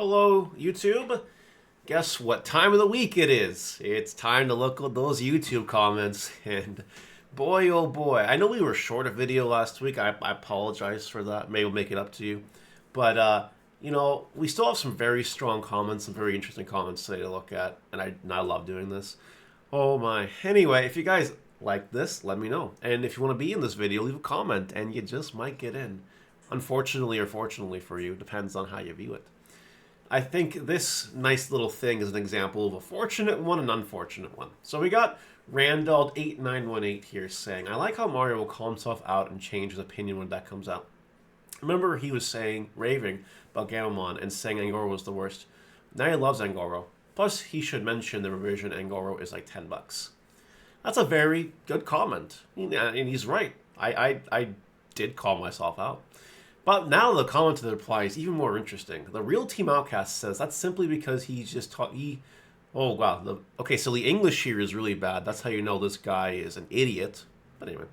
Hello, YouTube. Guess what time of the week it is? It's time to look at those YouTube comments, and boy, oh boy. I know we were short a video last week. I apologize for that. Maybe we'll make it up to you. But, we still have some very strong comments, some very interesting comments today to look at, and I love doing this. Oh my. Anyway, if you guys like this, let me know. And if you want to be in this video, leave a comment, and you just might get in. Unfortunately or fortunately for you, depends on how you view it. I think this nice little thing is an example of a fortunate one and unfortunate one. So we got Randall8918 here saying, I like how Mario will call himself out and change his opinion when that comes out. Remember he was raving about Gaomon and saying Angoro was the worst. Now he loves Angoro. Plus, he should mention the revision Angoro is like $10. That's a very good comment. And he's right. I did call myself out. But now the comment to the reply is even more interesting. The real Team Outcast says that's simply because he's just taught. Oh wow. Okay, so the English here is really bad. That's how you know this guy is an idiot. But anyway,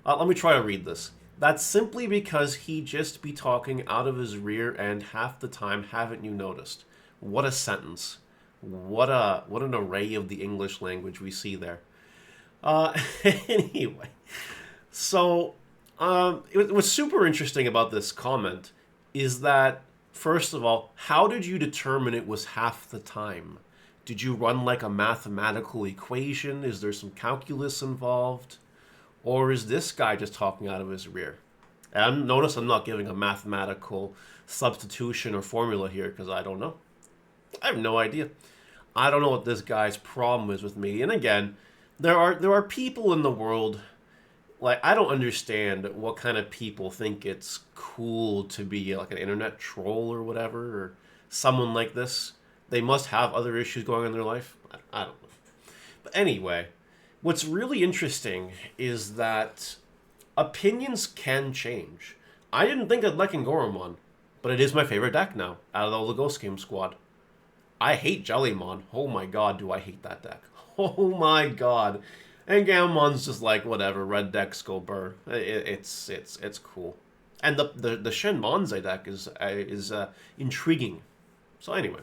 let me try to read this. That's simply because he just be talking out of his rear end half the time. Haven't you noticed? What a sentence. What an array of the English language we see there. Anyway, so. What's super interesting about this comment is that, first of all, how did you determine it was half the time? Did you run like a mathematical equation? Is there some calculus involved? Or is this guy just talking out of his rear? And notice I'm not giving a mathematical substitution or formula here because I don't know. I have no idea. I don't know what this guy's problem is with me. And again, there are people in the world. Like, I don't understand what kind of people think it's cool to be like an internet troll or whatever, or someone like this. They must have other issues going on in their life. I don't know. But anyway, what's really interesting is that opinions can change. I didn't think I'd like Angoromon, but it is my favorite deck now, out of all the Ghost Game squad. I hate Jellymon. Oh my god, do I hate that deck. Oh my god. And Gaomon's just like, whatever, red decks go burr. It's cool. And the Shen Monzai deck is intriguing. So anyway.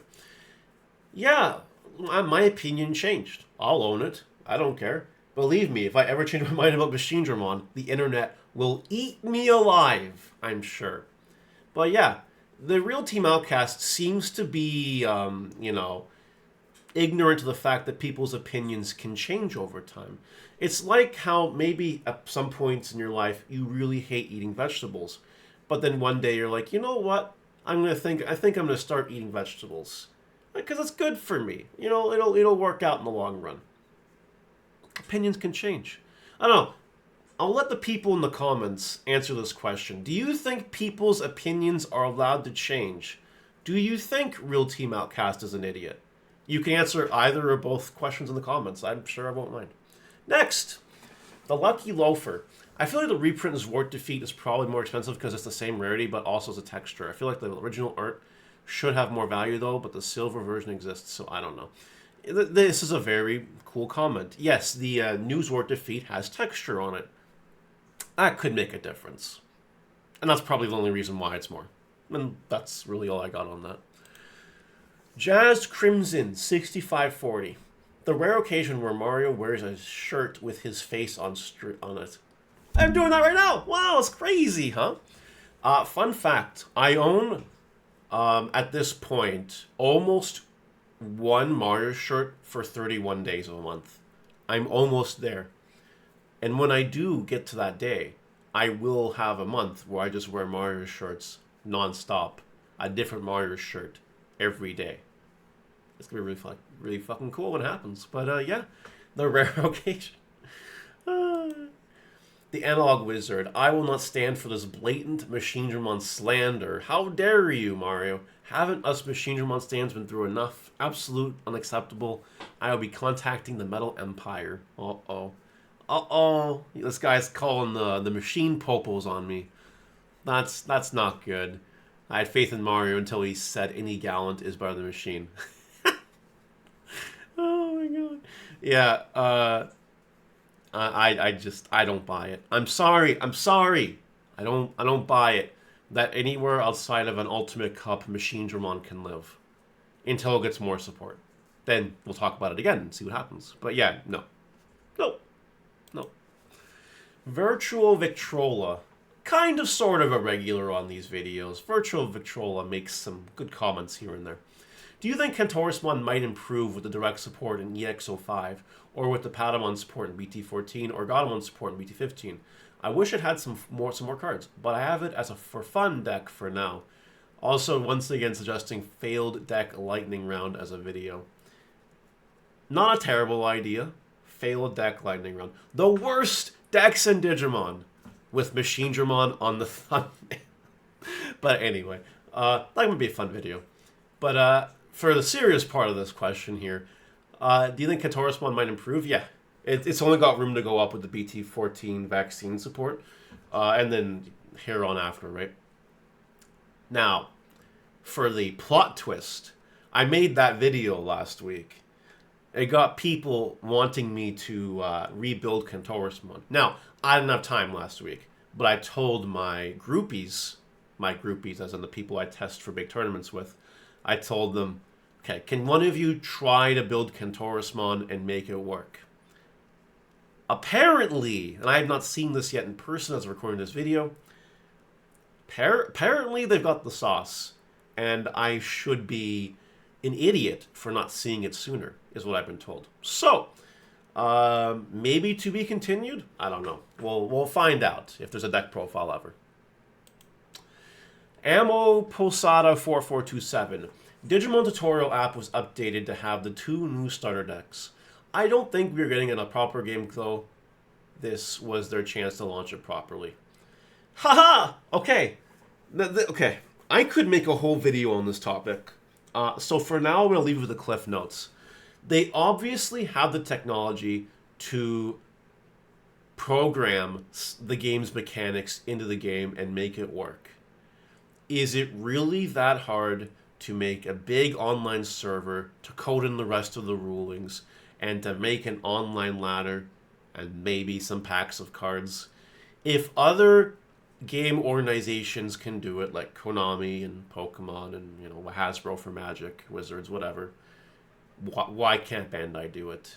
Yeah, my opinion changed. I'll own it. I don't care. Believe me, if I ever change my mind about Machinedramon, the internet will eat me alive, I'm sure. But yeah, the real Team Outcast seems to be, ignorant to the fact that people's opinions can change over time. It's like how maybe at some points in your life you really hate eating vegetables, but then one day you're like, you know what? I think I'm gonna start eating vegetables because it's good for me. It'll work out in the long run. Opinions can change. I don't know. I'll let the people in the comments answer this question. Do you think people's opinions are allowed to change? Do you think Real Team Outcast is an idiot? You can answer either or both questions in the comments. I'm sure I won't mind. Next, the Lucky Loafer. I feel like the reprint Zwart Defeat is probably more expensive because it's the same rarity, but also as a texture. I feel like the original art should have more value, though, but the silver version exists, so I don't know. This is a very cool comment. Yes, the new Zwart Defeat has texture on it. That could make a difference. And that's probably the only reason why it's more. And that's really all I got on that. Jazz Crimson 6540. The rare occasion where Mario wears a shirt with his face on it. I'm doing that right now. Wow, it's crazy, huh? Fun fact. I own, at this point, almost one Mario shirt for 31 days of a month. I'm almost there. And when I do get to that day, I will have a month where I just wear Mario shirts non-stop. A different Mario shirt every day. It's gonna be really fucking cool when it happens. But yeah, the rare occasion. The Analog Wizard. I will not stand for this blatant Machinedramon slander. How dare you, Mario? Haven't us Machinedramon stands been through enough? Absolute unacceptable. I will be contacting the Metal Empire. Uh-oh. Uh-oh. This guy's calling the machine popos on me. That's not good. I had faith in Mario until he said any gallant is better than machine. Oh my god. Yeah, I don't buy it. I'm sorry. I don't buy it that anywhere outside of an Ultimate Cup Machinedramon can live. until it gets more support. Then we'll talk about it again and see what happens. But yeah, no. No. No. Virtual Victrola. Kind of sort of a regular on these videos. Virtual Victrola makes some good comments here and there. Do you think Kentorismon might improve with the direct support in EX05, or with the Patamon support in BT14, or Godamon support in BT15? I wish it had some more cards, but I have it as a for fun deck for now. Also, once again, suggesting failed deck lightning round as a video. Not a terrible idea. Failed deck lightning round. The worst decks in Digimon, with Machinedramon on the thumbnail. But anyway, that would be a fun video. But for the serious part of this question here, do you think Kentorismon might improve? Yeah. It's only got room to go up with the BT14 vaccine support. And then here on after, right? Now, for the plot twist, I made that video last week. It got people wanting me to rebuild Kentorismon. Now, I didn't have time last week, but I told my groupies as in the people I test for big tournaments with, I told them, okay, can one of you try to build Kentorismon and make it work? Apparently, and I have not seen this yet in person as I'm recording this video, apparently they've got the sauce, and I should be an idiot for not seeing it sooner, is what I've been told. So, maybe to be continued? I don't know. We'll find out if there's a deck profile ever. Ammo Posada 4427. Digimon Tutorial app was updated to have the 2 new starter decks. I don't think we're getting in a proper game, though. This was their chance to launch it properly. Haha! Okay. Okay. I could make a whole video on this topic. So for now, I'm going to leave it with the cliff notes. They obviously have the technology to program the game's mechanics into the game and make it work. Is it really that hard to make a big online server, to code in the rest of the rulings, and to make an online ladder and maybe some packs of cards? If other game organizations can do it, like Konami and Pokemon and, you know, Hasbro for Magic, Wizards, whatever, why can't Bandai do it?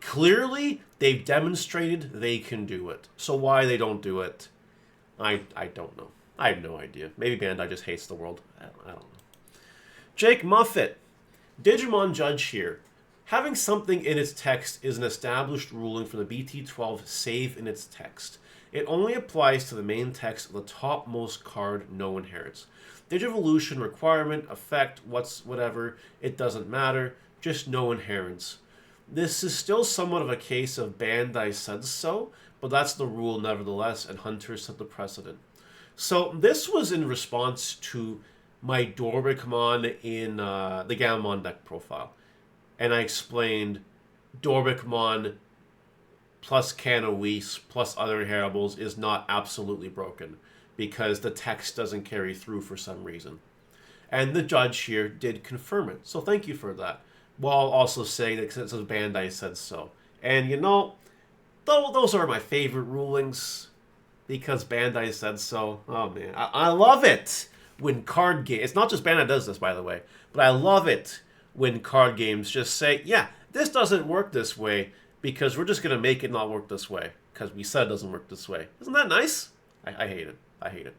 Clearly, they've demonstrated they can do it. So why they don't do it, I don't know. I have no idea. Maybe Bandai just hates the world. I don't know. Jake Muffet. Digimon Judge here. Having something in its text is an established ruling from the BT12 save in its text. It only applies to the main text of the topmost card no inherits. Digivolution requirement, effect, whatever, it doesn't matter, just no inherents. This is still somewhat of a case of Bandai said so, but that's the rule nevertheless, and Hunter set the precedent. So this was in response to my Dorbeckmon in the Gammon deck profile. And I explained Dorbeckmon plus Canoise plus other inheritables is not absolutely broken, because the text doesn't carry through for some reason. And the judge here did confirm it, so thank you for that. While also saying that since Bandai said so. And you know, those are my favorite rulings, because Bandai said so. Oh man, I love it when card game. It's not just Bandai does this, by the way, but I love it when card games just say, yeah, this doesn't work this way, because we're just going to make it not work this way, because we said it doesn't work this way. Isn't that nice? I hate it. I hate it.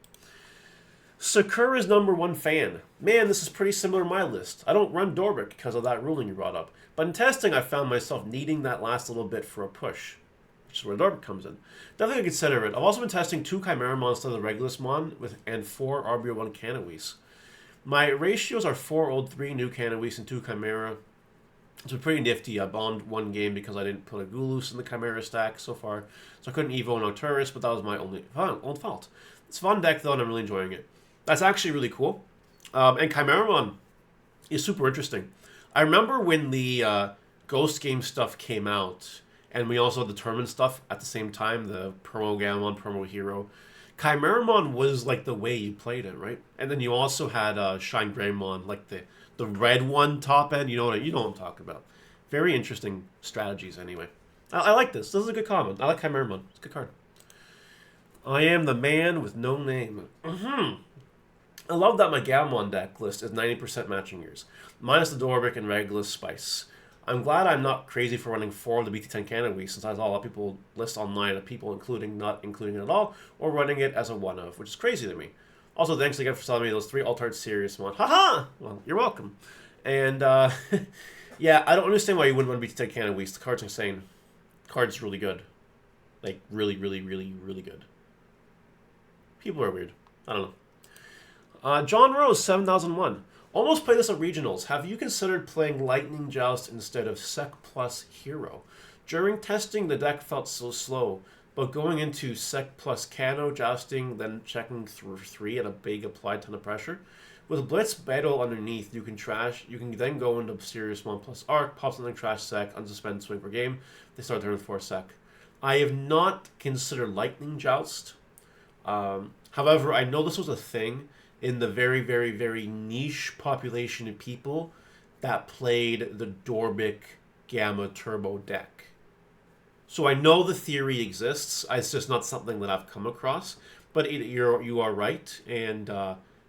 Sakura's #1 fan. Man, this is pretty similar to my list. I don't run Dorbeck because of that ruling you brought up. But in testing, I found myself needing that last little bit for a push, which is where Dorbeck comes in. Definitely consider it. I've also been testing 2 Chimeramon instead of the Regulusmon and 4 Arbor-1 Canoise. My ratios are 4 old, 3 new Canoise, and 2 Chimera. It's been pretty nifty. I bombed 1 game because I didn't put a Gulus in the Chimera stack so far. So I couldn't Evo an Arcturus, but that was my own fault. It's a fun deck, though, and I'm really enjoying it. That's actually really cool. And Chimeramon is super interesting. I remember when the Ghost Game stuff came out, and we also had the tournament stuff at the same time, the Promo Gammon, Promo Hero. Chimeramon was like the way you played it, right? And then you also had Shine Greymon, like the red one top end. You know what I'm talking about. Very interesting strategies anyway. I like this. This is a good comment. I like Chimeramon. It's a good card. I am the man with no name. I love that my Gammon deck list is 90% matching yours, minus the Dorbic and Regulus Spice. I'm glad I'm not crazy for running 4 of the BT10 Cannon Week, since I saw a lot of people list online of people including, not including it at all, or running it as a one-of, which is crazy to me. Also, thanks again for selling me those 3 Altart Serious mod. Haha! Well, you're welcome. And, yeah, I don't understand why you wouldn't run BT10 Cannon Weeks. The card's insane. The card's really good. Like, really, really, really, really good. People are weird. I don't know. John Rose, 7001. Almost played this at regionals. Have you considered playing Lightning Joust instead of Sec plus Hero? During testing, the deck felt so slow, but going into Sec plus Cano, jousting, then checking through 3 at a big applied ton of pressure. With Blitz Battle underneath, you can then go into Serious 1 plus Arc, pop something trash Sec, unsuspend swing per game. They start turn with 4 Sec. I have not considered Lightning Joust. However, I know this was a thing in the very, very, very niche population of people that played the Dorbic Gamma Turbo deck. So I know the theory exists. It's just not something that I've come across. But you are right, and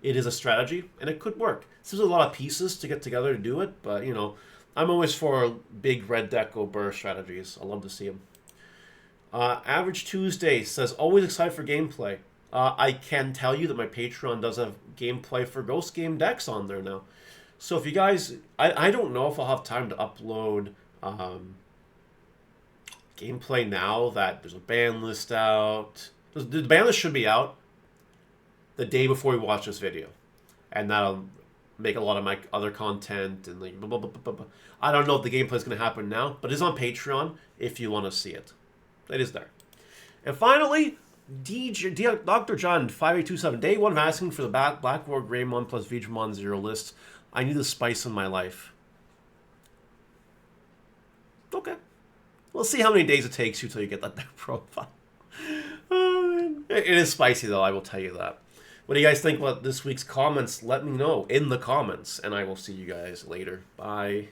it is a strategy, and it could work. There's a lot of pieces to get together to do it, but, you know, I'm always for big red deck go burr strategies. I love to see them. Average Tuesday says, always excited for gameplay. I can tell you that my Patreon does have gameplay for Ghost Game decks on there now. So if you guys... I don't know if I'll have time to upload gameplay now that there's a ban list out. The ban list should be out the day before we watch this video. And that'll make a lot of my other content and like... Blah, blah, blah, blah, blah. I don't know if the gameplay is going to happen now, but it is on Patreon if you want to see it. It is there. And finally... Dr. John 5827, day 1 of asking for the Blackboard Greymon plus Veedramon 0 list. I need the spice in my life. Okay. We'll see how many days it takes you till you get that profile. It is spicy though, I will tell you that. What do you guys think about this week's comments? Let me know in the comments, and I will see you guys later. Bye.